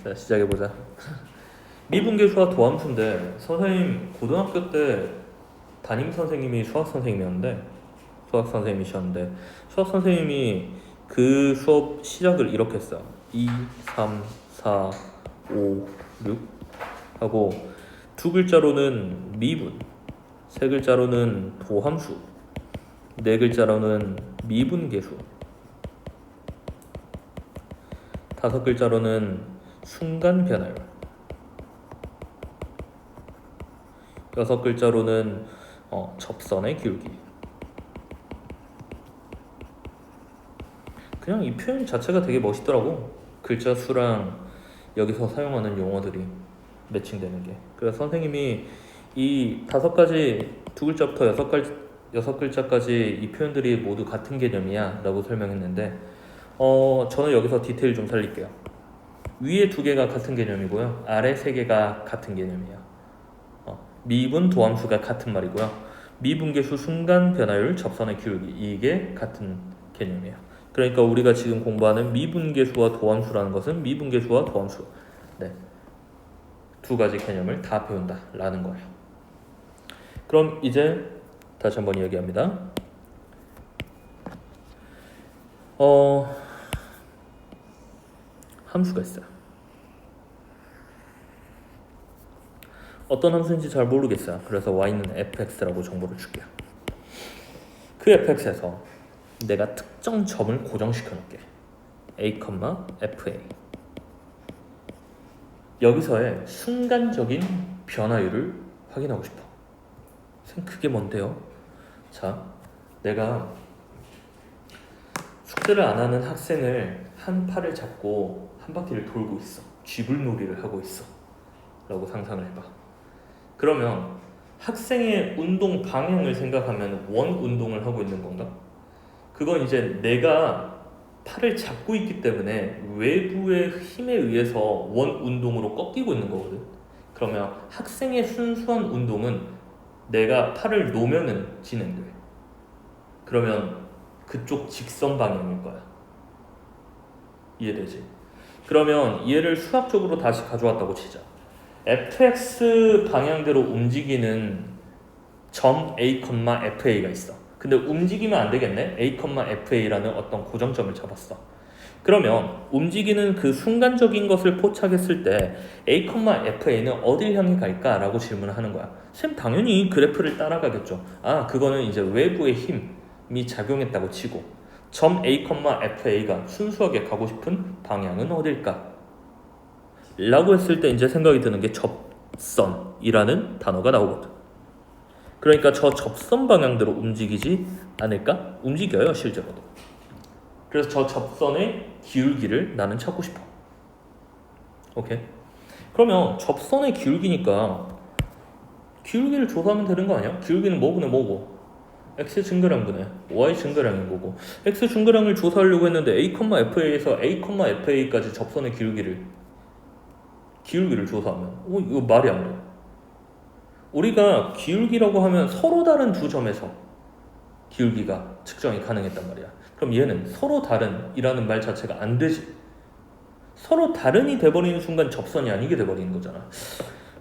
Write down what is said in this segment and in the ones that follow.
자, 시작해보자. 미분계수와 도함수인데 선생님 고등학교 때 담임 선생님이 수학 선생님이었는데 수학 선생님이 그 수업 시작을 이렇게 했어요. 2, 3, 4, 5, 6 하고 두 글자로는 미분, 세 글자로는 도함수, 네 글자로는 미분계수, 다섯 글자로는 순간 변화율, 여섯 글자로는 접선의 기울기. 그냥 이 표현 자체가 되게 멋있더라고. 글자 수랑 여기서 사용하는 용어들이 매칭되는 게. 그래서 선생님이 이 다섯 가지, 두 글자부터 여섯 글자까지 이 표현들이 모두 같은 개념이야 라고 설명했는데 저는 여기서 디테일 좀 살릴게요. 위에 두 개가 같은 개념이고요, 아래 세 개가 같은 개념이에요. 미분 도함수가 같은 말이고요, 미분계수 순간 변화율 접선의 기울기, 이게 같은 개념이에요. 그러니까 우리가 지금 공부하는 미분계수와 도함수라는 것은 미분계수와 도함수, 네, 두 가지 개념을 다 배운다라는 거예요. 그럼 이제 다시 한번 이야기합니다. 함수가 있어요. 어떤 함수인지 잘 모르겠어요. 그래서 y는 fx라고 정보를 줄게요. 그 fx에서 내가 특정 점을 고정시켜 놓을게. a, fa. 여기서의 순간적인 변화율을 확인하고 싶어. 그게 뭔데요? 자, 내가 숙제를 안 하는 학생을 한 팔을 잡고 한 바퀴를 돌고 있어. 쥐불놀이를 하고 있어. 라고 상상을 해봐. 그러면 학생의 운동 방향을 생각하면 원 운동을 하고 있는 건가? 그건 이제 내가 팔을 잡고 있기 때문에 외부의 힘에 의해서 원 운동으로 꺾이고 있는 거거든. 그러면 학생의 순수한 운동은 내가 팔을 놓으면은 진행돼. 그러면 그쪽 직선 방향일 거야. 이해되지? 그러면 얘를 수학적으로 다시 가져왔다고 치자. fx 방향대로 움직이는 점 a, fa가 있어. 근데 움직이면 안 되겠네. a, fa라는 어떤 고정점을 잡았어. 그러면 움직이는 그 순간적인 것을 포착했을 때 a, fa는 어딜 향해 갈까라고 질문을 하는 거야. 쌤 당연히 그래프를 따라가겠죠. 그거는 이제 외부의 힘이 작용했다고 치고 점 a, fa가 순수하게 가고 싶은 방향은 어딜까? 라고 했을 때 이제 생각이 드는 게 접선이라는 단어가 나오거든. 그러니까 저 접선 방향대로 움직이지 않을까? 움직여요, 실제로도. 그래서 저 접선의 기울기를 나는 찾고 싶어. 오케이? 그러면 접선의 기울기니까 기울기를 조사하면 되는 거 아니야? 기울기는 뭐분의 뭐고? x 증가량분의 y 증가량인 거고, x 증가량을 조사하려고 했는데 a, fa에서 a, fa까지 접선의 기울기를 조사하면 이거 말이 안 돼. 우리가 기울기라고 하면 서로 다른 두 점에서 기울기가 측정이 가능했단 말이야. 그럼 얘는 서로 다른이라는 말 자체가 안 되지. 서로 다른이 돼버리는 순간 접선이 아니게 돼버리는 거잖아.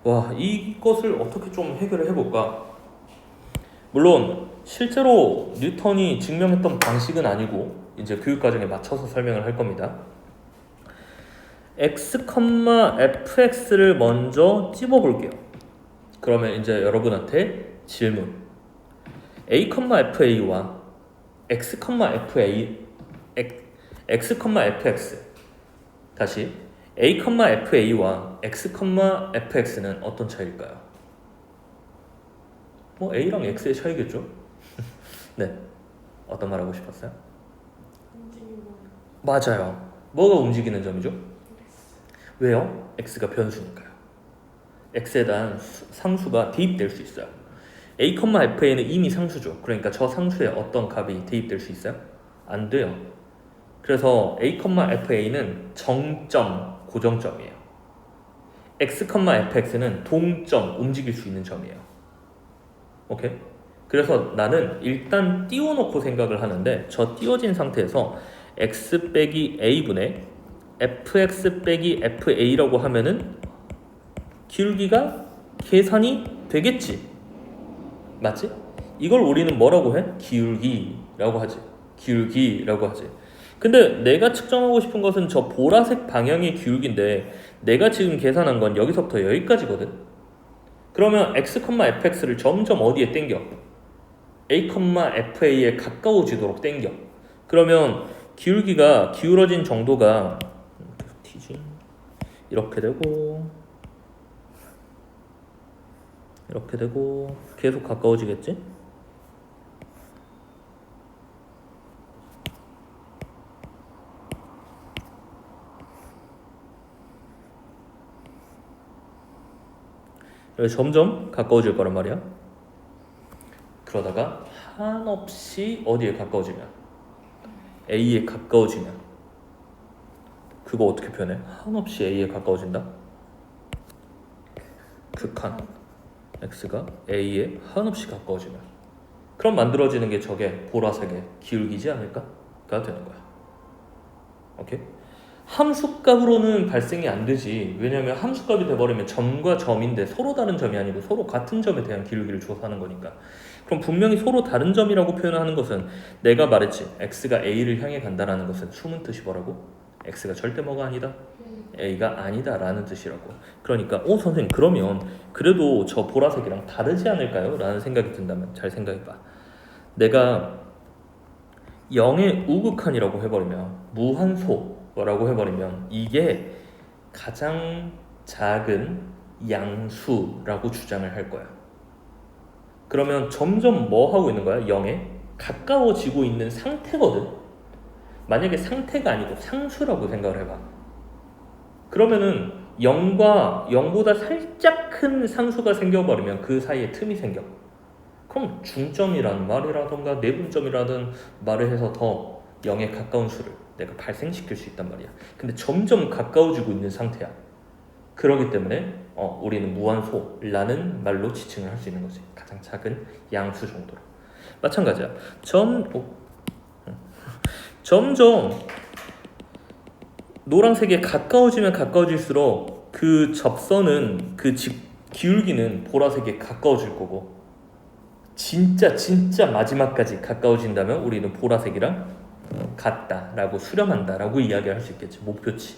와, 이것을 어떻게 좀 해결을 해볼까? 물론 실제로 뉴턴이 증명했던 방식은 아니고 이제 교육과정에 맞춰서 설명을 할 겁니다. x, fx를 먼저 찝어볼게요. 그러면 이제 여러분한테 질문. a, fa와 x, fx 다시 a, fa와 x, fx는 어떤 차이일까요? 뭐 a랑 x의 차이겠죠? 네, 어떤 말 하고 싶었어요? 맞아요. 뭐가 움직이는 점이죠? 왜요? x가 변수니까요. x에 대한 상수가 대입될 수 있어요. a, fa는 이미 상수죠. 그러니까 저 상수에 어떤 값이 대입될 수 있어요? 안 돼요. 그래서 a, fa는 정점, 고정점이에요. x, fx는 동점, 움직일 수 있는 점이에요. 오케이? 그래서 나는 일단 띄워놓고 생각을 하는데 저 띄워진 상태에서 x 빼기 a분의 fx 빼기 fa라고 하면은 기울기가 계산이 되겠지. 맞지? 이걸 우리는 뭐라고 해? 기울기라고 하지. 기울기라고 하지. 근데 내가 측정하고 싶은 것은 저 보라색 방향의 기울기인데 내가 지금 계산한 건 여기서부터 여기까지거든. 그러면 x, fx를 점점 어디에 땡겨? a, fa에 가까워지도록 땡겨. 그러면 기울기가 기울어진 정도가 이렇게 되고 이렇게 되고 계속 가까워지겠지? 점점 가까워질 거란 말이야. 그러다가 한없이 어디에 가까워지면 A에 가까워지면 그거 어떻게 표현해? 한없이 A에 가까워진다? 극한 X가 A에 한없이 가까워지면 그럼 만들어지는 게 저게 보라색의 기울기지 않을까?가 되는 거야. 오케이? 함수값으로는 발생이 안 되지. 왜냐하면 함수값이 돼버리면 점과 점인데 서로 다른 점이 아니고 서로 같은 점에 대한 기울기를 줘서 하는 거니까. 그럼 분명히 서로 다른 점이라고 표현하는 것은 내가 말했지. X가 A를 향해 간다라는 것은 숨은 뜻이 뭐라고? X가 절대 뭐가 아니다? A가 아니다 라는 뜻이라고. 그러니까 선생님 그러면 그래도 저 보라색이랑 다르지 않을까요? 라는 생각이 든다면 잘 생각해봐. 내가 0의 우극한이라고 해버리면 무한소라고 해버리면 이게 가장 작은 양수라고 주장을 할 거야. 그러면 점점 뭐 하고 있는 거야? 0에 가까워지고 있는 상태거든. 만약에 상태가 아니고 상수라고 생각을 해봐. 그러면은 0과 0보다 살짝 큰 상수가 생겨버리면 그 사이에 틈이 생겨. 그럼 중점이라는 말이라던가 내분점이라든 말을 해서 더 0에 가까운 수를 내가 발생시킬 수 있단 말이야. 근데 점점 가까워지고 있는 상태야. 그렇기 때문에 우리는 무한소라는 말로 지칭을 할 수 있는 거지. 가장 작은 양수 정도로. 마찬가지야. 점점 노란색에 가까워지면 가까워질수록 그 접선은 기울기는 보라색에 가까워질 거고 진짜 마지막까지 가까워진다면 우리는 보라색이랑 같다라고 수렴한다라고 이야기할 수 있겠지. 목표치.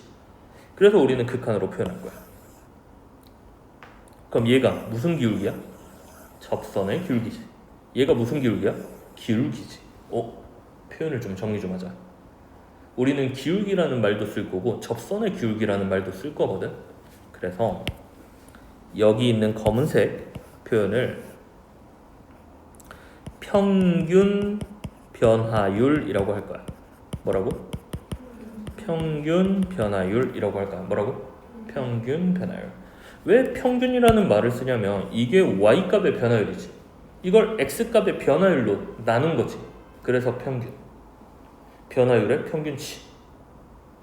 그래서 우리는 극한으로 표현할 거야. 그럼 얘가 무슨 기울기야? 접선의 기울기지. 얘가 무슨 기울기야? 기울기지. 표현을 좀 정리 좀 하자. 우리는 기울기라는 말도 쓸 거고 접선의 기울기라는 말도 쓸 거거든. 그래서 여기 있는 검은색 표현을 평균 변화율이라고 할 거야. 뭐라고? 평균 변화율이라고 할 거야. 뭐라고? 평균 변화율. 왜 평균이라는 말을 쓰냐면 이게 y값의 변화율이지. 이걸 x값의 변화율로 나눈 거지. 그래서 평균. 변화율의 평균치라고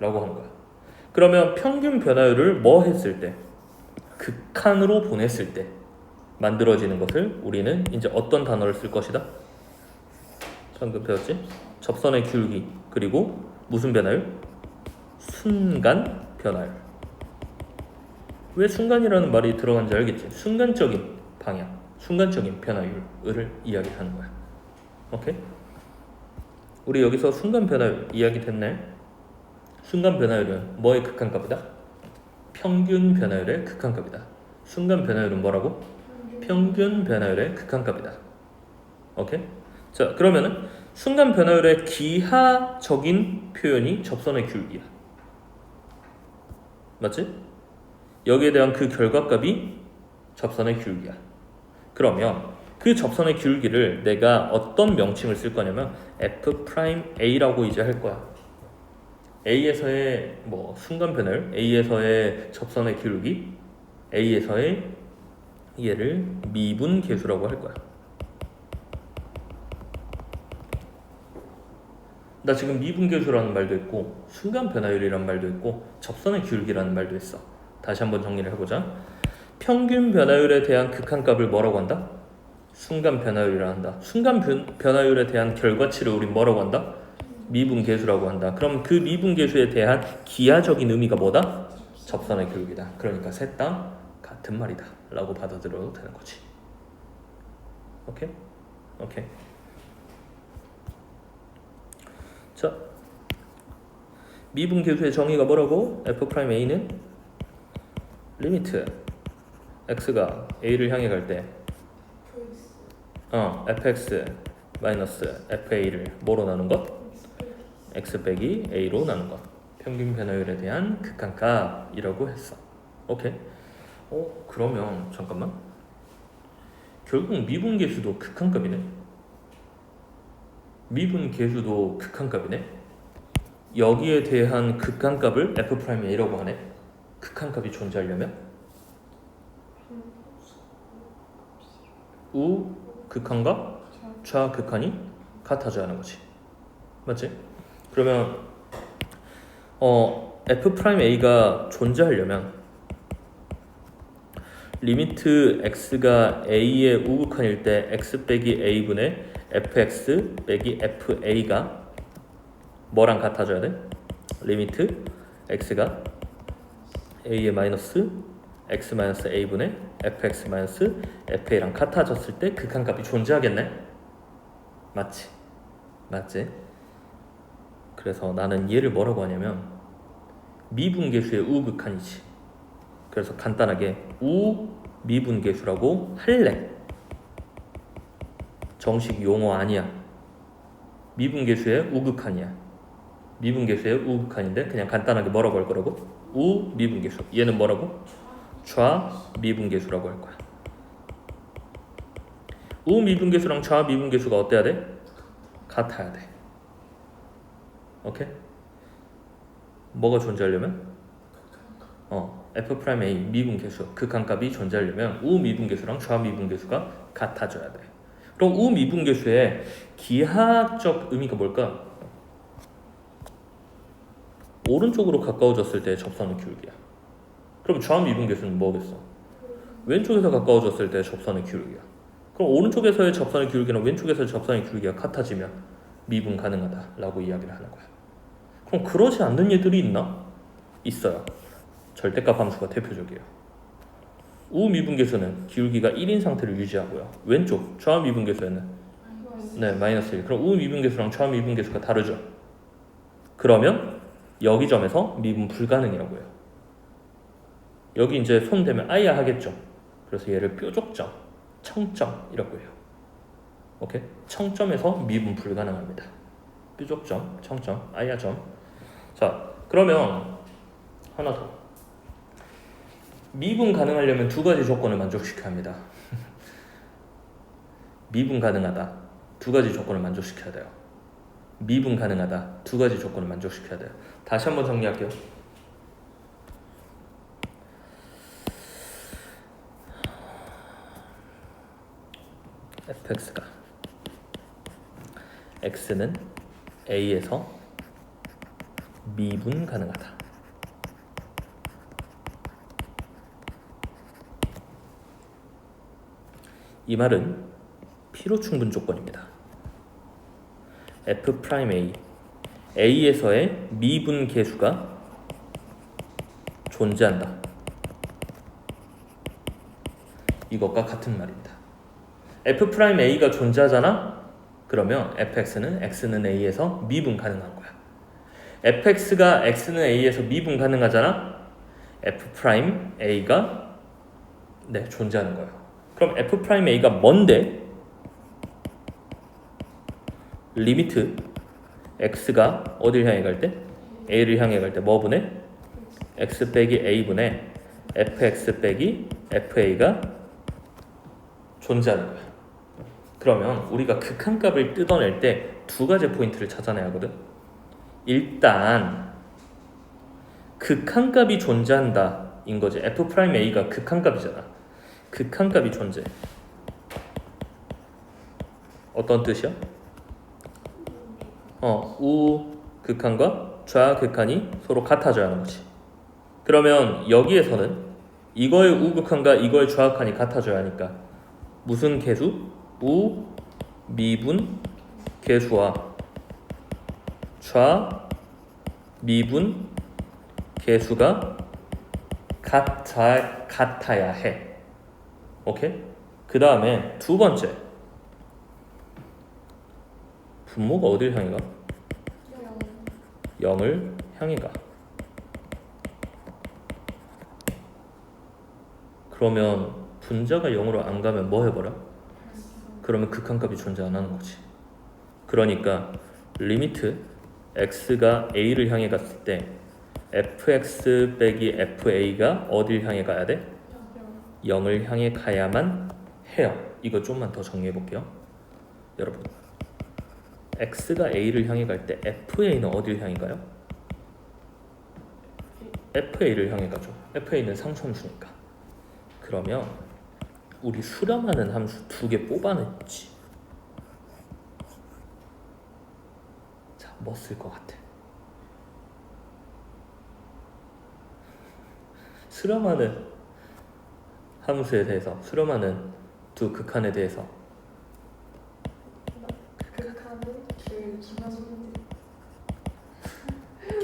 하는 거야. 그러면 평균 변화율을 뭐 했을 때? 극한으로 보냈을 때 만들어지는 것을 우리는 이제 어떤 단어를 쓸 것이다? 방금 배웠지? 접선의 기울기 그리고 무슨 변화율? 순간 변화율. 왜 순간이라는 말이 들어간지 알겠지? 순간적인 방향, 순간적인 변화율을 이야기하는 거야. 오케이? 우리 여기서 순간 변화율 이야기 됐네. 순간 변화율은 뭐의 극한값이다? 평균 변화율의 극한값이다. 순간 변화율은 뭐라고? 평균 변화율의 극한값이다. 오케이? 자, 그러면은 순간 변화율의 기하적인 표현이 접선의 기울기야. 맞지? 여기에 대한 그 결과값이 접선의 기울기야. 그러면 그 접선의 기울기를 내가 어떤 명칭을 쓸 거냐면 F'A라고 이제 할 거야. A에서의 순간 변화율, A에서의 접선의 기울기, A에서의 얘를 미분 계수라고 할 거야. 나 지금 미분 계수라는 말도 했고 순간 변화율이라는 말도 했고 접선의 기울기라는 말도 했어. 다시 한번 정리를 해보자. 평균 변화율에 대한 극한값을 뭐라고 한다? 순간 변화율이라 한다. 순간 변화율에 대한 결과치를 우린 뭐라고 한다? 미분계수라고 한다. 그럼 그 미분계수에 대한 기하적인 의미가 뭐다? 접선의 교육이다. 그러니까 셋 다 같은 말이다 라고 받아들여도 되는 거지. 오케이? 오케이. 자, 미분계수의 정의가 뭐라고? f'a는 리미트 x가 a를 향해 갈 때 fx 마이너스 fa를 뭐로 나눈 것? x 빼기 a로 나눈 것. 평균 변화율에 대한 극한값이라고 했어. 오케이. 그러면 잠깐만. 결국 미분계수도 극한값이네. 미분계수도 극한값이네. 여기에 대한 극한값을 f'a라고 하네. 극한값이 존재하려면 우 극한과 좌 극한이 같아져야 하는 거지. 맞지? 그러면 f'a가 존재하려면 리미트 x가 a의 우극한일 때 x 빼기 a분의 fx 빼기 fa가 뭐랑 같아져야 돼? 리미트 x가 a의 마이너스 x 마이너스 a분의 fx 마이너스 fa랑 같아졌을 때 극한값이 존재하겠네? 맞지? 맞지? 그래서 나는 얘를 뭐라고 하냐면 미분계수의 우극한이지. 그래서 간단하게 우미분계수라고 할래. 정식 용어 아니야. 미분계수의 우극한이야. 미분계수의 우극한인데 그냥 간단하게 뭐라고 할 거라고? 우미분계수. 얘는 뭐라고? 좌미분계수라고 할 거야. 우미분계수랑 좌미분계수가 어때야 돼? 같아야 돼. 오케이? 뭐가 존재하려면? f'a 미분계수 극한값이 존재하려면 우미분계수랑 좌미분계수가 같아져야 돼. 그럼 우미분계수의 기하적 의미가 뭘까? 오른쪽으로 가까워졌을 때 접선의 기울기야. 그럼 좌미분계수는 뭐겠어? 왼쪽에서 가까워졌을 때 접선의 기울기야. 그럼 오른쪽에서의 접선의 기울기랑 왼쪽에서의 접선의 기울기가 같아지면 미분 가능하다라고 이야기를 하는 거야. 그럼 그러지 않는 얘들이 있나? 있어요. 절대값 함수가 대표적이에요. 우미분계수는 기울기가 1인 상태를 유지하고요. 왼쪽 좌미분계수에는 마이너스 1. 그럼 우미분계수랑 좌미분계수가 다르죠. 그러면 여기 점에서 미분 불가능이라고 해요. 여기 이제 손 대면 아야 하겠죠. 그래서 얘를 뾰족점, 청점이라고 해요. 오케이? 청점에서 미분 불가능합니다. 뾰족점, 청점, 아야점. 자, 그러면 하나 더. 미분 가능하려면 두 가지 조건을 만족시켜야 합니다. 미분 가능하다. 두 가지 조건을 만족시켜야 돼요. 미분 가능하다. 두 가지 조건을 만족시켜야 돼요. 다시 한번 정리할게요. fx가 x는 a에서 미분 가능하다. 이 말은 필요충분 조건입니다. f'a, a에서의 미분 계수가 존재한다. 이것과 같은 말입니다. f'a가 존재하잖아? 그러면 fx는 x는 a에서 미분 가능한 거야. fx가 x는 a에서 미분 가능하잖아? f'a가 존재하는 거예요. 그럼 f'a가 뭔데? 리미트 x가 어딜 향해 갈 때? a를 향해 갈 때 뭐 분의? x 빼기 a분의 fx 빼기 fa가 존재하는 거야. 그러면 우리가 극한값을 뜯어낼 때 두 가지 포인트를 찾아내야 하거든. 일단 극한값이 존재한다 인 거지. f'a가 극한값이잖아. 극한값이 존재. 어떤 뜻이야? 우 극한과 좌 극한이 서로 같아져야 하는 거지. 그러면 여기에서는 이거의 우 극한과 이거의 좌 극한이 같아져야 하니까 무슨 계수? 우 미분 계수와 좌 미분 계수가 같아야 해. 오케이? 그 다음에 두 번째, 분모가 어딜 향해 가? 0을 향해 가. 그러면 분자가 0으로 안 가면 뭐 해버려? 그러면 극한값이 존재 안 하는 거지. 그러니까 리미트 x가 a를 향해 갔을 때 fx 빼기 fa가 어딜 향해 가야 돼? 0을 향해 가야만 해요. 이거 좀만 더 정리해 볼게요. 여러분, x가 a를 향해 갈 때 fa는 어딜 향해 가요? fa를 향해 가죠. fa는 상수함수니까. 그러면 우리 수렴하는 함수 두 개 뽑아냈지. 자, 뭐 쓸 것 같아? 수렴하는 함수에 대해서, 수렴하는 두 극한에 대해서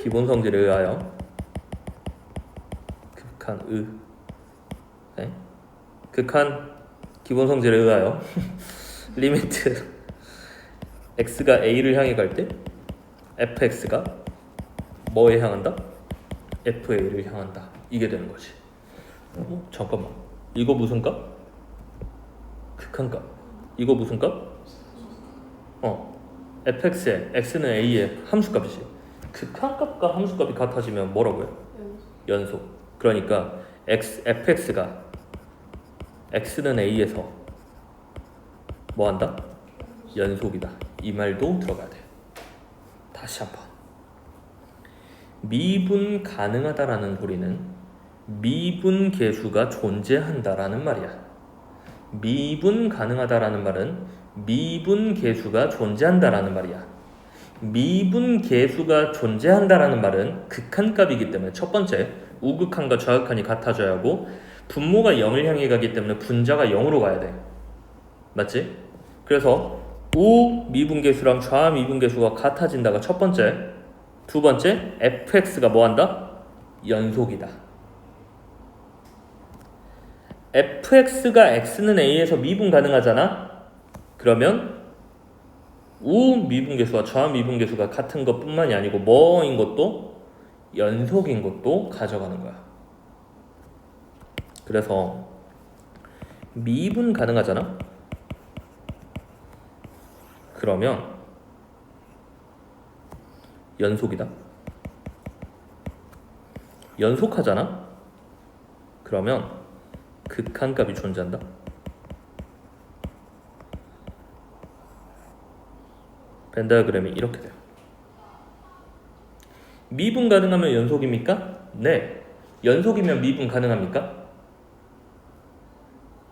기본 성질에 의하여 극한의 네? 극한 기본 성질에 의하여 리미트 x가 a를 향해 갈 때 fx가 뭐에 향한다? fa를 향한다. 이게 되는 거지. 잠깐만, 이거 무슨 값? 극한값. 이거 무슨 값? fx에 x는 a의 함수값이지. 극한값과 함수값이 같아지면 뭐라고요? 연속. 그러니까 fx가 x는 a에서 뭐한다? 연속이다. 이 말도 들어가야 돼. 다시 한번. 미분 가능하다라는 소리는 미분 계수가 존재한다라는 말이야. 미분 가능하다라는 말은 미분 계수가 존재한다라는 말이야. 미분 계수가 존재한다라는 말은 극한값이기 때문에 첫 번째, 우극한과 좌극한이 같아져야 하고 분모가 0을 향해 가기 때문에 분자가 0으로 가야 돼. 맞지? 그래서 우 미분계수랑 좌 미분계수가 같아진다가 첫 번째. 두 번째, fx가 뭐한다? 연속이다. fx가 x는 a에서 미분 가능하잖아? 그러면 우 미분계수와 좌 미분계수가 같은 것뿐만이 아니고 뭐인 것도 연속인 것도 가져가는 거야. 그래서 미분 가능하잖아? 그러면 연속이다. 연속하잖아? 그러면 극한값이 존재한다. 벤 다이어그램이 이렇게 돼요. 미분 가능하면 연속입니까? 네. 연속이면 미분 가능합니까?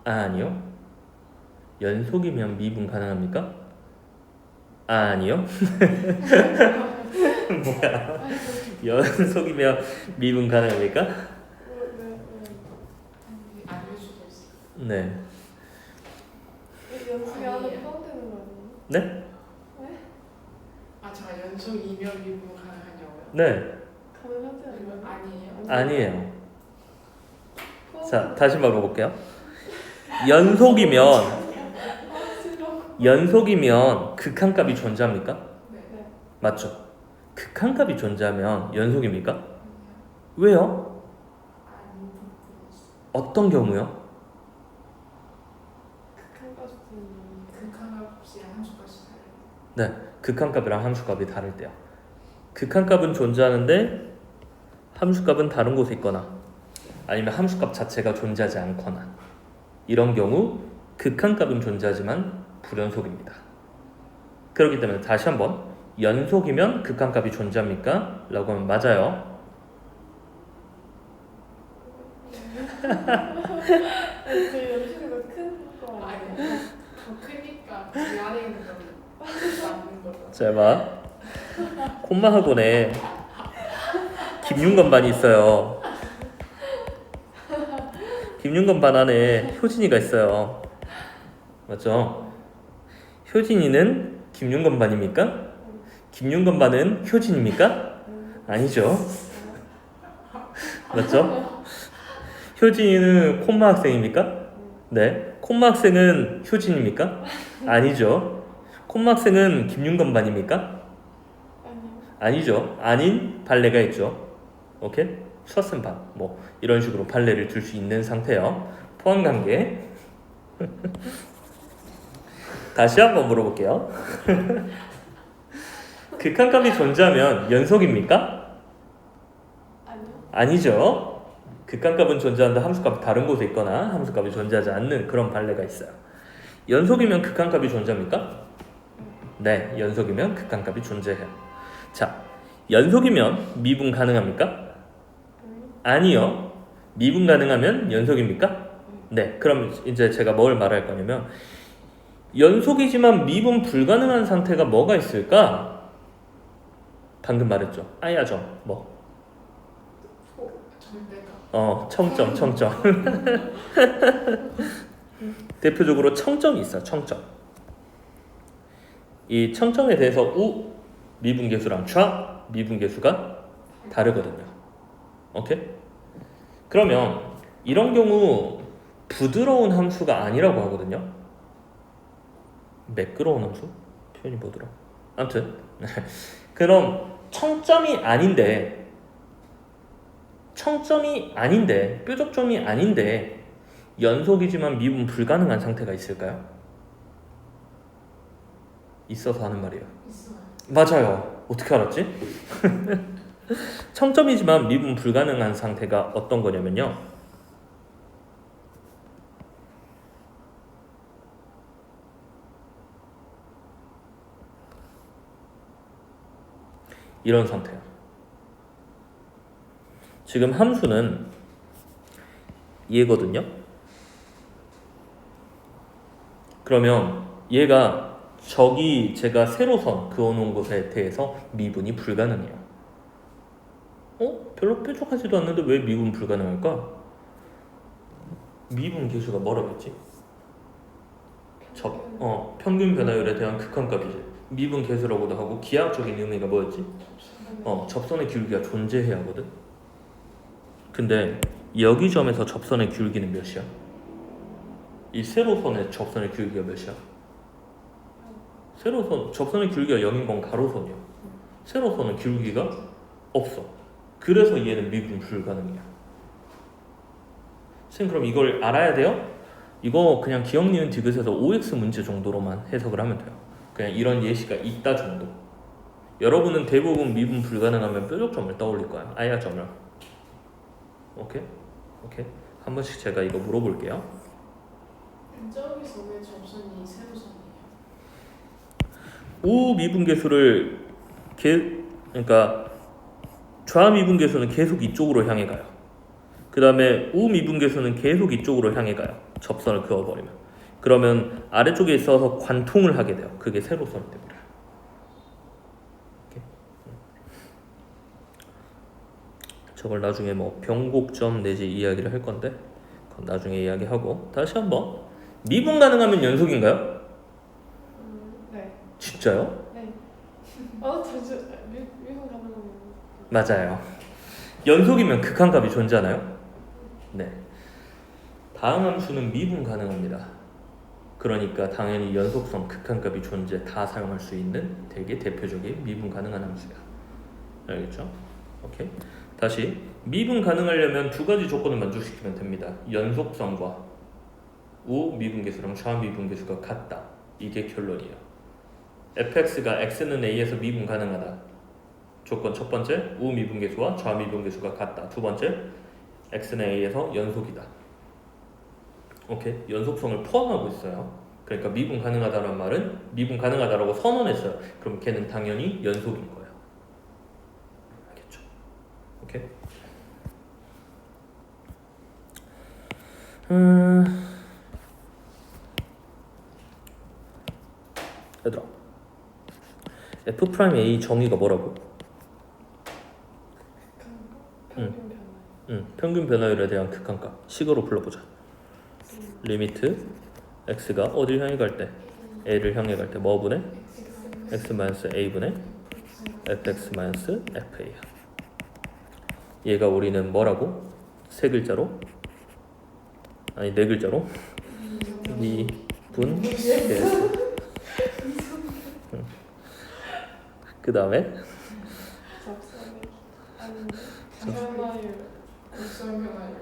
아니요. 연속이면 미분 가능합니까? 아니요. 뭐야? 연속이면 미분 가능합니까? 아닐 수도 있어. 네. 연습이 하나 포함되는 거 아니에요? 네? 아, 제가 연속이면 미분 가능하냐고요? 네. 가능하지 이건 않아요? 아니에요. 아니에요. 자, 다시 말해볼게요. 연속이면 극한값이 존재합니까? 네. 맞죠? 극한값이 존재하면 연속입니까? 왜요? 아닌 부분이 있어. 어떤 경우요? 극한값이랑 함수값이 다르요. 네, 극한값이랑 함수값이 다를 때요. 극한값은 존재하는데 함수값은 다른 곳에 있거나 아니면 함수값 자체가 존재하지 않거나 이런 경우 극한값은 존재하지만 불연속입니다. 그렇기 때문에 다시 한번 연속이면 극한값이 존재합니까? 라고 하면 맞아요. 제 연습이가 큰거 아니, 아니에요? 더 크니까 그 안에 있는 거는 맞는 거죠. 자, 봐. 콤마 학원에 김윤건 반이 있어요. 김윤건 반 안에 효진이가 있어요. 맞죠? 효진이는 김윤건 반입니까? 김윤건 반은 효진입니까? 아니죠. 맞죠? 효진이는 콤마 학생입니까? 네. 콤마 학생은 효진입니까? 아니죠. 콤마 학생은 김윤건 반입니까? 아니요. 아니죠. 아닌 발레가 있죠. 오케이? 수학생 반. 뭐 이런 식으로 발레를 둘 수 있는 상태요. 포함 관계. 다시 한번 물어볼게요. 극한값이 존재하면 연속입니까? 아니요. 아니죠. 극한값은 존재한다. 함수값이 다른 곳에 있거나 함수값이 존재하지 않는 그런 발레가 있어요. 연속이면 극한값이 존재합니까? 네, 연속이면 극한값이 존재해요. 자, 연속이면 미분 가능합니까? 아니요. 미분 가능하면 연속입니까? 네. 그럼 이제 제가 뭘 말할 거냐면 연속이지만 미분 불가능한 상태가 뭐가 있을까? 방금 말했죠. 아야죠. 뭐? 절대가. 청점. 대표적으로 청점이 있어요. 청점. 이 청점에 대해서 우 미분계수랑 좌 미분계수가 다르거든요. 오케이? 그러면 이런 경우 부드러운 함수가 아니라고 하거든요. 매끄러운 함수? 표현이 뭐더라? 아무튼 그럼 청점이 아닌데 뾰족점이 아닌데 연속이지만 미분 불가능한 상태가 있을까요? 있어서 하는 말이에요. 있어요. 맞아요. 어떻게 알았지? 청점이지만 미분 불가능한 상태가 어떤 거냐면요. 이런 상태예요. 지금 함수는 얘거든요. 그러면 얘가 저기 제가 세로선 그어놓은 곳에 대해서 미분이 불가능해요. 별로 뾰족하지도 않는데 왜 미분 불가능할까? 미분 계수가 뭐라고 했지? 평균 변화율에 대한 극한값이지. 미분 계수라고도 하고 기하학적인 의미가 뭐였지? 접선의 기울기가 존재해야 하거든. 근데 여기 점에서 접선의 기울기는 몇이야? 이 세로선의 접선의 기울기가 몇이야? 세로선 접선의 기울기가 0인 건 가로선이야. 세로선은 기울기가 없어. 그래서 얘는 미분 불가능이야. 선생님 그럼 이걸 알아야 돼요? 이거 그냥 기억 니은 디귿에서 OX 문제 정도로만 해석을 하면 돼요. 그냥 이런 예시가 있다 정도. 여러분은 대부분 미분 불가능하면 뾰족점을 떠올릴 거야. 아야점을. 오케이? 한 번씩 제가 이거 물어볼게요. 저기서 왜 접선이 세로선이에요? 우 미분계수를 그러니까 좌 미분계수는 계속 이쪽으로 향해 가요. 그 다음에 우 미분계수는 계속 이쪽으로 향해 가요. 접선을 그어버리면. 그러면 아래쪽에 있어서 관통을 하게 돼요. 그게 세로선이 돼버려요. 저걸 나중에 뭐 변곡점 내지 이야기를 할 건데 그건 나중에 이야기하고 다시 한번 미분 가능하면 연속인가요? 네. 진짜요? 네. 미분 가능하면. 맞아요. 연속이면 극한값이 존재하나요? 네. 다음 함수는 미분 가능합니다. 그러니까 당연히 연속성 극한값이 존재 다 사용할 수 있는 되게 대표적인 미분 가능한 함수야. 알겠죠? 오케이. 다시 미분 가능하려면 두 가지 조건을 만족시키면 됩니다. 연속성과 우 미분계수랑 좌 미분계수가 같다. 이게 결론이에요. fx가 x는 a에서 미분 가능하다. 조건 첫 번째, 우 미분계수와 좌 미분계수가 같다. 두 번째, x는 a에서 연속이다. 오케이? 연속성을 포함하고 있어요. 그러니까 미분 가능하다는 말은 미분 가능하다라고 선언했어요. 그럼 걔는 당연히 연속인 거예요. 알겠죠? 오케이? 얘들아, F'A 정의가 뭐라고? 평균 변화. 평균 변화율에 대한 극한값 식으로 불러보자. 리미트 x가 어딜 향해 갈 때? a를 향해 갈 때 뭐 분의? x-a 분의 fx 마이너스 fa. 얘가 우리는 뭐라고? 세 글자로? 아니 네 글자로? 2분 계수. 그 다음에 접선의 아닌데 변화율 곡선 변화율.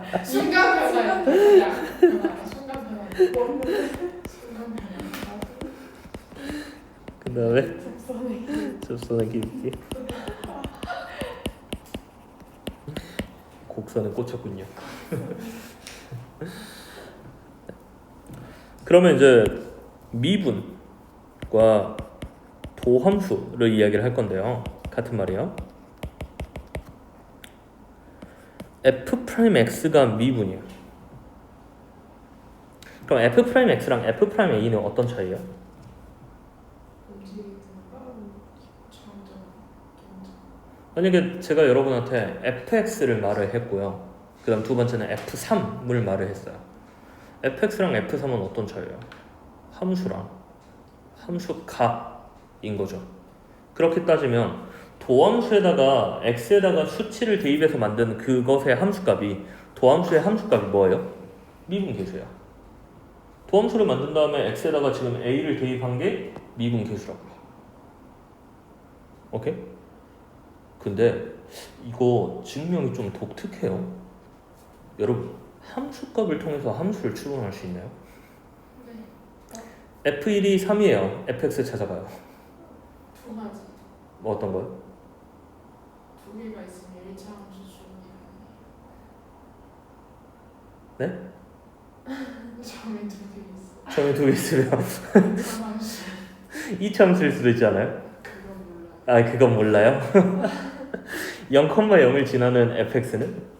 아니 순간 변화율. 야, 순간 변화율. 순간 변화율. 그 다음에 접선의 접선의 길이. 곡선에 꽂혔군요. 그러면 이제 미분과 도함수를 이야기를 할 건데요. 같은 말이요. f'x가 미분이에요. 그럼 f'x랑 f'a는 어떤 차이예요? 움직이는 점점 점점. 만약에 제가 여러분한테 fx를 말을 했고요. 그 다음 두 번째는 f3을 말을 했어요. fx랑 f3은 어떤 차이예요? 함수랑 함수값인 거죠. 그렇게 따지면 도함수에다가 x에다가 수치를 대입해서 만든 그것의 함수값이 도함수의 함수값이 뭐예요? 미분계수야. 도함수를 만든 다음에 x에다가 지금 a를 대입한 게 미분계수라고요. 오케이? 근데 이거 증명이 좀 독특해요. 여러분 함수값을 통해서 함수를 추론할 수 있나요? 네. f1이 3이에요. fx 찾아봐요. 두 가지. 뭐 어떤 거요? 두 개가 있으면 1차 함수 추론이 네? 가능해요. 점이 두 개 있어. 점이 두 개 있으면 함수. 2차 함수일 수도 있지 않아요? 그건 몰라. 아 그건 몰라요? 0,0을 지나는 fx는?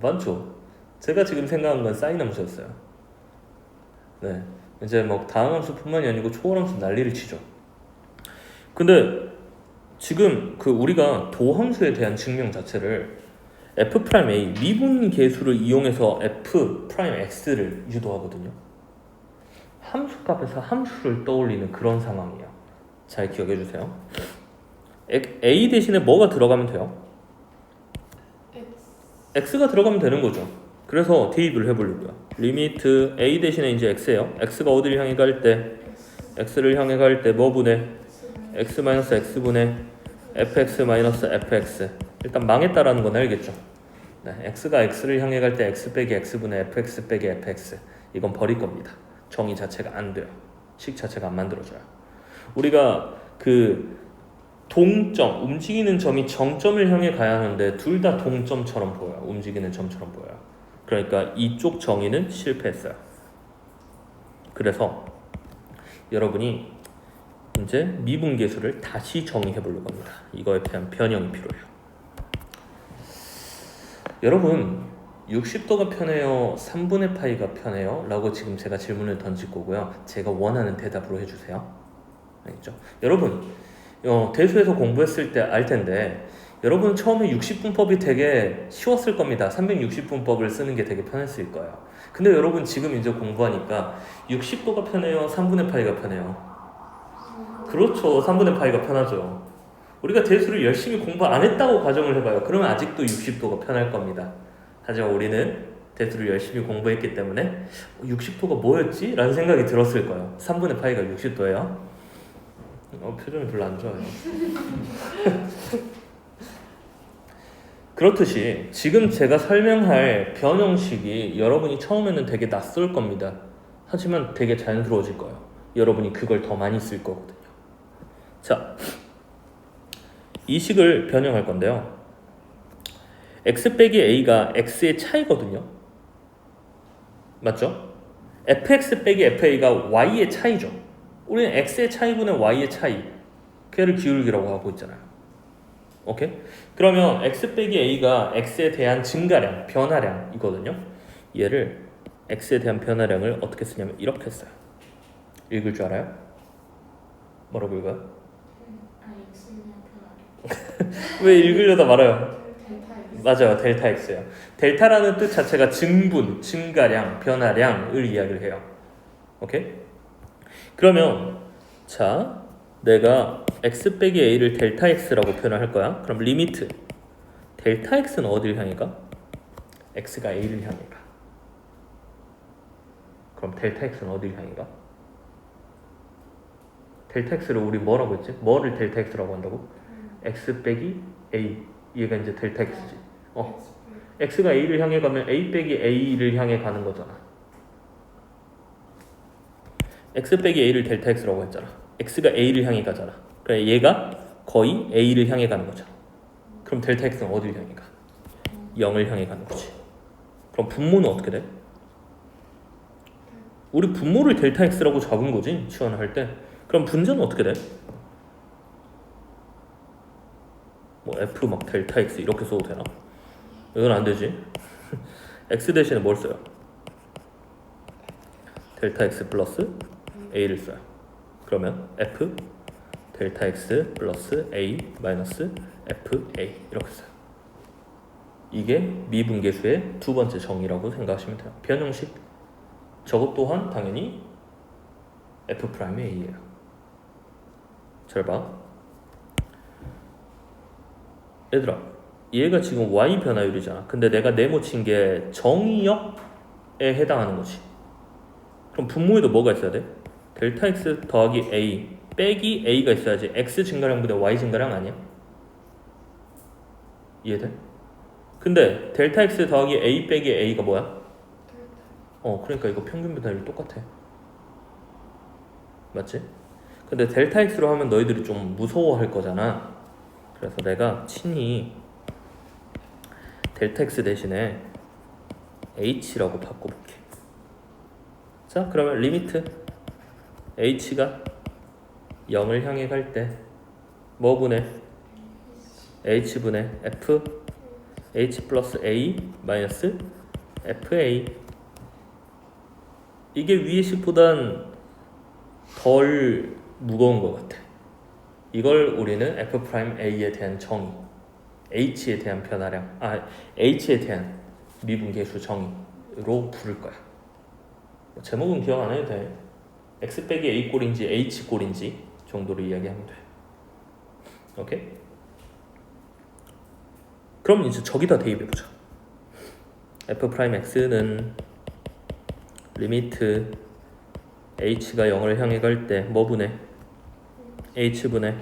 많죠. 제가 지금 생각한 건 사인 함수였어요. 네, 이제 뭐 다항함수뿐만이 아니고 초월함수 난리를 치죠. 근데 지금 그 우리가 도함수에 대한 증명 자체를 f'A 미분 계수를 이용해서 f'x를 유도하거든요. 함수값에서 함수를 떠올리는 그런 상황이에요. 잘 기억해 주세요. a 대신에 뭐가 들어가면 돼요? x가 들어가면 되는 거죠. 그래서 대입을 해보려고요. 리미트 a 대신에 이제 x예요. x가 어디를 향해 갈 때? x를 향해 갈 때 뭐 분해? x 마이너스 x분의 fx 마이너스 fx. 일단 망했다라는 건 알겠죠? 네, x가 x를 향해 갈 때 x 빼기 x분의 fx 빼기 fx. 이건 버릴 겁니다. 정의 자체가 안 돼요. 식 자체가 안 만들어져요. 우리가 그 동점, 움직이는 점이 정점을 향해 가야 하는데 둘 다 동점처럼 보여요. 움직이는 점처럼 보여요. 그러니까 이쪽 정의는 실패했어요. 그래서 여러분이 이제 미분계수를 다시 정의해 보려고 합니다. 이거에 대한 변형이 필요해요. 여러분 60도가 편해요? 3분의 파이가 편해요? 라고 지금 제가 질문을 던질 거고요. 제가 원하는 대답으로 해주세요. 알겠죠? 여러분 대수에서 공부했을 때 알 텐데 여러분 처음에 60분법이 되게 쉬웠을 겁니다. 360분법을 쓰는 게 되게 편했을 거예요. 근데 여러분 지금 이제 공부하니까 60도가 편해요? 3분의 파이가 편해요? 그렇죠. 3분의 파이가 편하죠. 우리가 대수를 열심히 공부 안 했다고 가정을 해봐요. 그러면 아직도 60도가 편할 겁니다. 하지만 우리는 대수를 열심히 공부했기 때문에 60도가 뭐였지? 라는 생각이 들었을 거예요. 3분의 파이가 60도예요. 표정이 별로 안 좋아요. 그렇듯이 지금 제가 설명할 변형식이 여러분이 처음에는 되게 낯설 겁니다. 하지만 되게 자연스러워질 거예요. 여러분이 그걸 더 많이 쓸 거거든요. 자, 이 식을 변형할 건데요. x 빼기 a가 x의 차이거든요. 맞죠? fx 빼기 fa가 y의 차이죠. 우리는 x의 차이분의 y의 차이, 걔를 기울기라고 하고 있잖아요. 오케이? 그러면 x 빼기 a가 x에 대한 증가량, 변화량이거든요. 얘를 x에 대한 변화량을 어떻게 쓰냐면 이렇게 써요. 읽을 줄 알아요? 뭐라고 읽어요? x는 변화량. 왜 읽으려다 말아요? 델타 x. 맞아요. 델타 x예요. 델타라는 뜻 자체가 증분, 증가량, 변화량을 이야기를 해요. 오케이? 그러면 자 내가 x 빼기 a를 델타 x라고 표현을 할 거야. 그럼 리미트 델타 x는 어디를 향해 가? x가 a를 향해 가. 그럼 델타 x는 어디를 향해 가? 델타 x를 우리 뭐라고 했지? 뭐를 델타 x라고 한다고? x 빼기 a. 얘가 이제 델타 x지. x가 a를 향해 가면 a 빼기 a를 향해 가는 거잖아. x 빼기 a를 델타 x라고 했잖아. x가 a를 향해 가잖아. 그래 얘가 거의 a를 향해 가는 거잖아. 그럼 델타 x는 어디를 향해 가? 0을 향해 가는 거지. 그럼 분모는 어떻게 돼? 우리 분모를 델타 x라고 잡은 거지 치환을 할 때. 그럼 분자는 어떻게 돼? 뭐 f 막 델타 x 이렇게 써도 되나? 이건 안 되지. x 대신에 뭘 써요? 델타 x 플러스 a를 써요. 그러면 f 델타 x 플러스 a 마이너스 f a 이렇게 써요. 이게 미분계수의 두 번째 정의라고 생각하시면 돼요. 변형식. 저것 또한 당연히 f 프라임 a예요. 잘 봐. 얘들아, 얘가 지금 y 변화율이잖아. 근데 내가 네모친 게 정의역에 해당하는 거지. 그럼 분모에도 뭐가 있어야 돼? 델타 x 더하기 a 빼기 a가 있어야지. x 증가량보다 y 증가량 아니야? 이해돼? 근데 델타 x 더하기 a 빼기 a가 뭐야? 그러니까 이거 평균 변화율 똑같아. 맞지? 근데 델타 x로 하면 너희들이 좀 무서워할 거잖아. 그래서 내가 친히 델타 x 대신에 h라고 바꿔볼게. 자, 그러면 리미트 h가 0을 향해 갈 때 뭐 분해? h분의 f h 플러스 a 마이너스 fa. 이게 위의 식보단 덜 무거운 것 같아. 이걸 우리는 f 프라임 a에 대한 정의, h에 대한 변화량, h에 대한 미분계수 정의로 부를 거야. 제목은 기억 안 해도 돼. x 빼기 a 꼴인지 h 꼴인지 정도로 이야기하면 돼. 오케이? 그럼 이제 저기다 대입해보자. f 프라임 x는 리미트 h가 0을 향해 갈 때 뭐 분해? h분의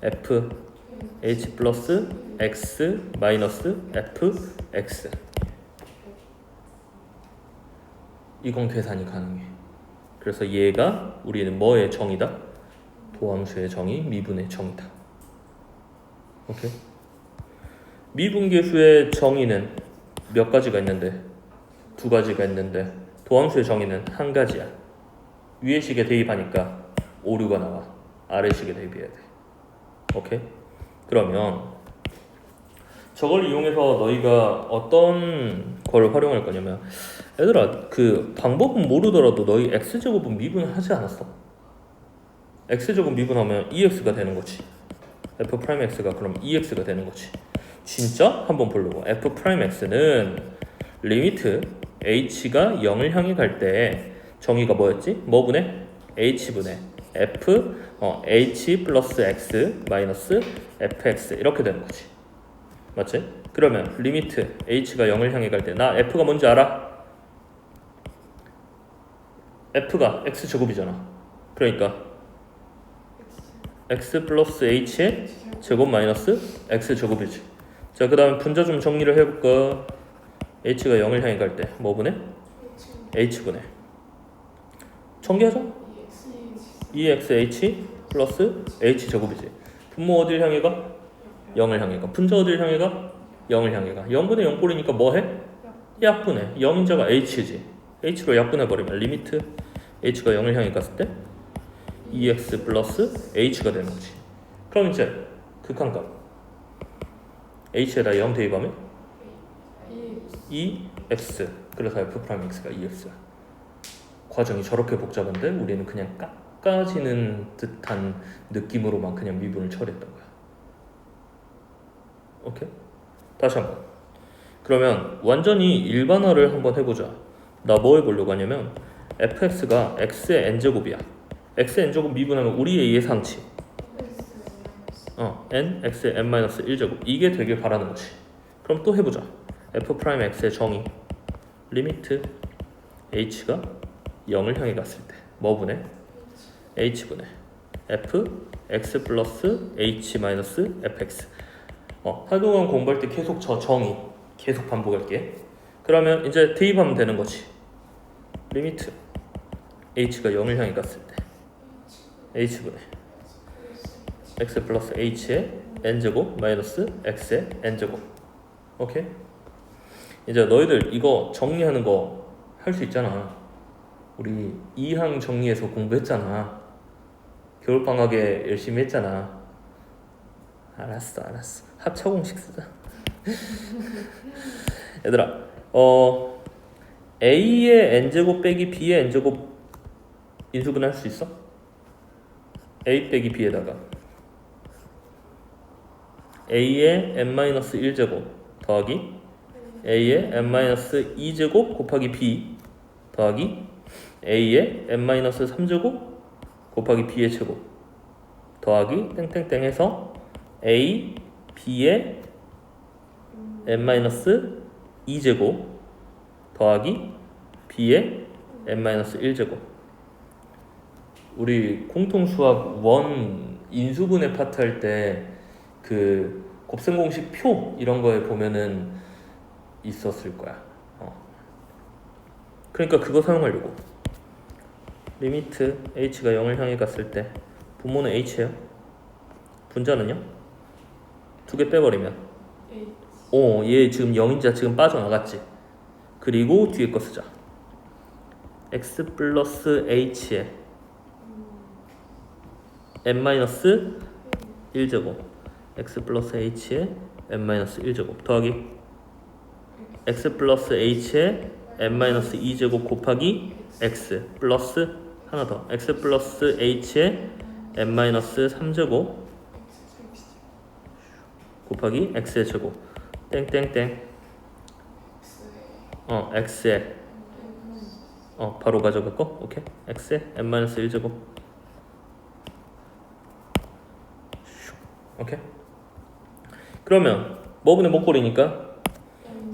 f h 플러스 x 마이너스 fx. 이건 계산이 가능해. 그래서 얘가 우리는 뭐의 정의다? 도함수의 정의, 미분의 정의다. 오케이? 미분계수의 정의는 몇 가지가 있는데? 두 가지가 있는데 도함수의 정의는 한 가지야. 위의 식에 대입하니까 오류가 나와. 아래 식에 대입해야 돼. 오케이? 그러면 저걸 이용해서 너희가 어떤 걸 활용할 거냐면, 얘들아 그 방법은 모르더라도 너희 x제곱은 미분하지 않았어? x제곱 미분하면 2x가 되는 거지. f 프라임 x가 그럼 2x가 되는 거지. 진짜? 한번 보려고. f 프라임 x는 리미트 h가 0을 향해 갈 때 정의가 뭐였지? 뭐 분해? h분해 f h 플러스 x 마이너스 fx 이렇게 되는 거지. 맞지? 그러면 리미트 h가 0을 향해 갈 때 나 f가 뭔지 알아? f가 x제곱이잖아. 그러니까 x 플러스 h의 제곱 마이너스 x제곱이지. 자, 그 다음에 분자 좀 정리를 해볼까? h가 0을 향해 갈 때 뭐 분해? h분해 전개하자. 2xh 플러스 h제곱이지. 분모 어딜 향해 가? 0을 향해 가. 분자 어딜 향해 가? 0을 향해 가. 0분의 0꼴이니까 뭐 해? 약분해. 0인자가 h지. h로 약분해버리면 리미트 h가 0을 향해 갔을 때 2x 플러스 h가 되는 거지. 그럼 이제 극한값 h에다 0 대입하면 2x. 그래서 f 프라임 x가 2x야. 과정이 저렇게 복잡한데 우리는 그냥 깎아지는 듯한 느낌으로만 그냥 미분을 처리했던 거야. 오케이? 다시 한번. 그러면 완전히 일반화를 한번 해보자. 나 뭐 해보려고 하냐면 fx가 x의 n제곱이야. xn제곱 미분하면 우리의 예상치 n x의 n-1제곱 이게 되길 바라는 거지. 그럼 또 해보자. f'x의 정의 리미트 h가 0을 향해 갔을 때 뭐분의 h분의 f x 플러스 h 마이너스 fx. 한동안 공부할 때 계속 저 정의 계속 반복할게. 그러면 이제 대입하면 되는 거지. 리미트 h가 0을 향해 갔을 때 h분의 x 플러스 h의 n제곱 마이너스 x의 n제곱. 오케이? 이제 너희들 이거 정리하는 거 할 수 있잖아. 우리 2항 정리해서 공부했잖아. 겨울방학에 열심히 했잖아. 알았어. 합차 공식 쓰자. 얘들아, a의 n제곱 빼기 b의 n제곱 인수분해 할 수 있어? a 빼기 b에다가 a의 n-1제곱 더하기 a의 n-2제곱 곱하기 b 더하기 a의 n-3제곱 곱하기 b의 제곱 더하기 땡땡땡 해서 a, b의 n-2제곱 더하기 b의 n-1제곱. 우리 공통수학 원 인수분해 파트 할 때 그 곱셈 공식 표 이런 거에 보면은 있었을 거야. 그러니까 그거 사용하려고. 리미트 h가 0을 향해 갔을 때 분모는 h예요. 분자는요? 두 개 빼버리면 얘 지금 0인자 지금 빠져나갔지. 그리고 뒤에 거 쓰자. x 플러스 h에 n-1제곱 x 플러스 h에 n-1제곱 더하기 x 플러스 h에 n-2제곱 곱하기 x 플러스 하나 더 x 플러스 h에 n-3제곱 곱하기 x의 제곱 땡땡땡 x에 바로 가져갈 거? 오케이. x에 n-1제곱 오케이. 그러면 뭐분의 목골이니까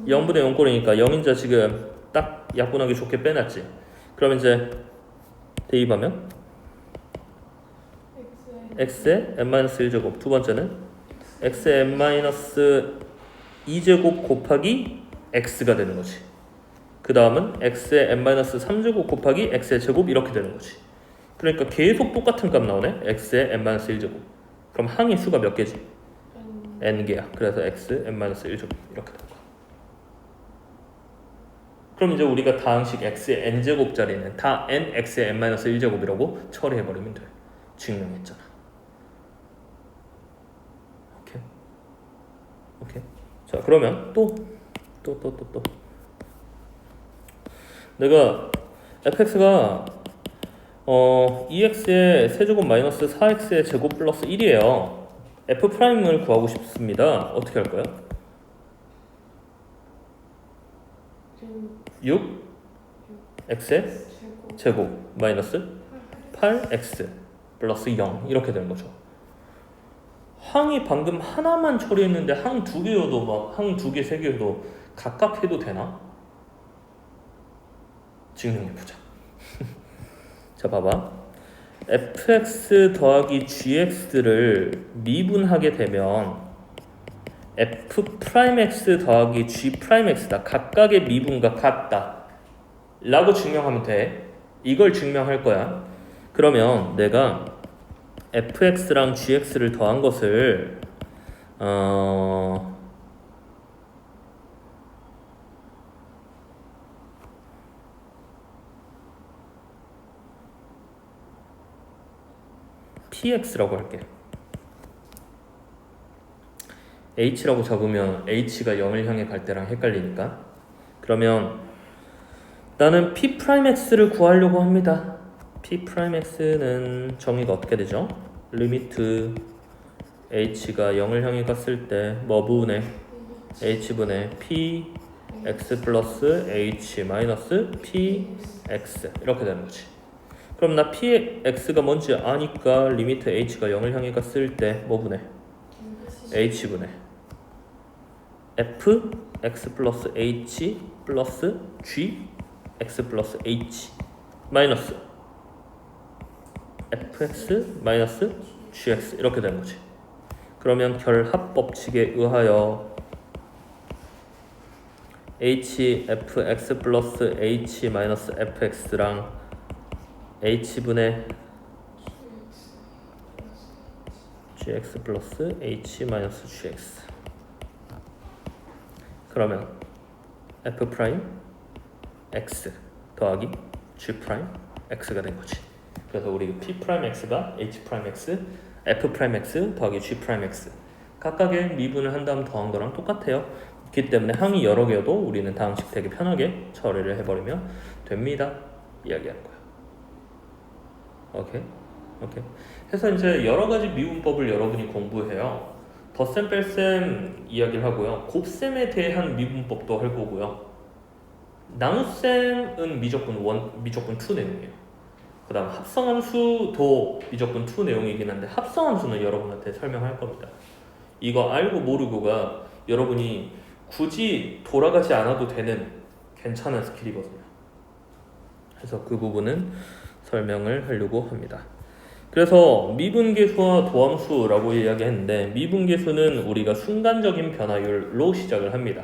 0분의 0골이니까 0인자 지금 딱 약분하기 좋게 빼놨지. 그럼 이제 대입하면 x의 n-1제곱 두 번째는 x의 n-2제곱 곱하기 x가 되는 거지. 그 다음은 x의 n-3제곱 곱하기 x의 제곱 이렇게 되는 거지. 그러니까 계속 똑같은 값 나오네. x의 n-1제곱. 그럼 항의 수가 몇 개지? n개야. 그래서 x n-1제곱 이렇게 되는 거야. 그럼 이제 우리가 다항식 x의 n제곱 자리는 다 nx의 n-1제곱이라고 처리해버리면 돼. 증명했잖아. 오케이. 자, 그러면 또 내가 fx가 ex의 세제곱 마이너스 4x의 제곱 플러스 1이에요. f'을 구하고 싶습니다. 어떻게 할 거야? 6 x의 제곱 마이너스 8x 플러스 0 이렇게 되는 거죠. 항이 방금 하나만 처리했는데 항 두 개여도 항 두 개, 세 개여도 각각 해도 되나? 증명해보자. 자, 봐봐. fx 더하기 gx를 미분하게 되면 f'x 더하기 g'x다. 각각의 미분과 같다. 라고 증명하면 돼. 이걸 증명할 거야. 그러면 내가 fx랑 gx를 더한 것을 px라고 할게. h라고 적으면 h가 0을 향해 갈 때랑 헷갈리니까. 그러면 나는 p'x를 구하려고 합니다. p'x는 정의가 어떻게 되죠? 리미트 h가 0을 향해 갔을 때 뭐분의 h분의 p x 플러스 h 마이너스 px 이렇게 되는 거지. 그럼 나 px가 뭔지 아니까 리미트 h가 0을 향해 갔을 때 뭐 분해? h 분해 f x 플러스 h 플러스 g x 플러스 h 마이너스 fx 마이너스 gx 이렇게 되는 거지. 그러면 결합 법칙에 의하여 h fx 플러스 h 마이너스 fx랑 h분의 gx 플러스 h 마이너스 gx 그러면 f 프라임 x 더하기 g 프라임 x가 된 거지. 그래서 우리 p 프라임 x가 h 프라임 x, f 프라임 x 더하기 g 프라임 x 각각의 미분을 한 다음 더한 거랑 똑같아요. 그렇기 때문에 항이 여러 개여도 우리는 다음식 되게 편하게 처리를 해버리면 됩니다. 이야기하는 거야. 오케이. 해서 이제 여러 가지 미분법을 여러분이 공부해요. 덧셈 뺄셈 이야기를 하고요. 곱셈에 대한 미분법도 할 거고요. 나눗셈은 미적분 2 내용이에요. 그 다음 합성함수도 미적분 2 내용이긴 한데 합성함수는 여러분한테 설명할 겁니다. 이거 알고 모르고가 여러분이 굳이 돌아가지 않아도 되는 괜찮은 스킬이거든요. 그래서 그 부분은 설명을 하려고 합니다. 그래서 미분계수와 도함수라고 이야기했는데 미분계수는 우리가 순간적인 변화율로 시작을 합니다.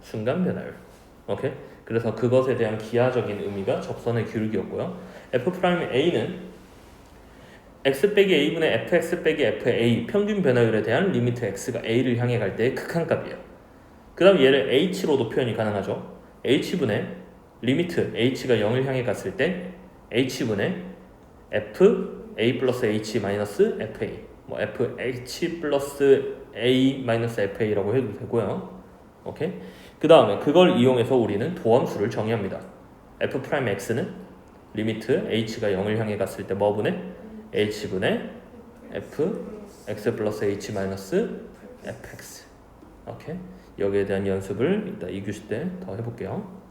순간 변화율. 오케이? 그래서 그것에 대한 기하적인 의미가 접선의 기울기였고요. f'A는 x 빼기 a분의 fx 빼기 fa 평균 변화율에 대한 리미트 x가 a를 향해 갈 때의 극한값이에요. 그 다음 얘를 h로도 표현이 가능하죠. h분의 리미트 h가 0을 향해 갔을 때 h분의 f a 플러스 h 마이너스 fa 뭐 fh 플러스 a 마이너스 fa라고 해도 되고요. 오케이? 그 다음에 그걸 이용해서 우리는 도함수를 정의합니다. f'x는 리미트 h가 0을 향해 갔을 때 뭐분의 h분의 f x 플러스 h 마이너스 fx. 오케이? 여기에 대한 연습을 이따 2교시 때 더 해볼게요.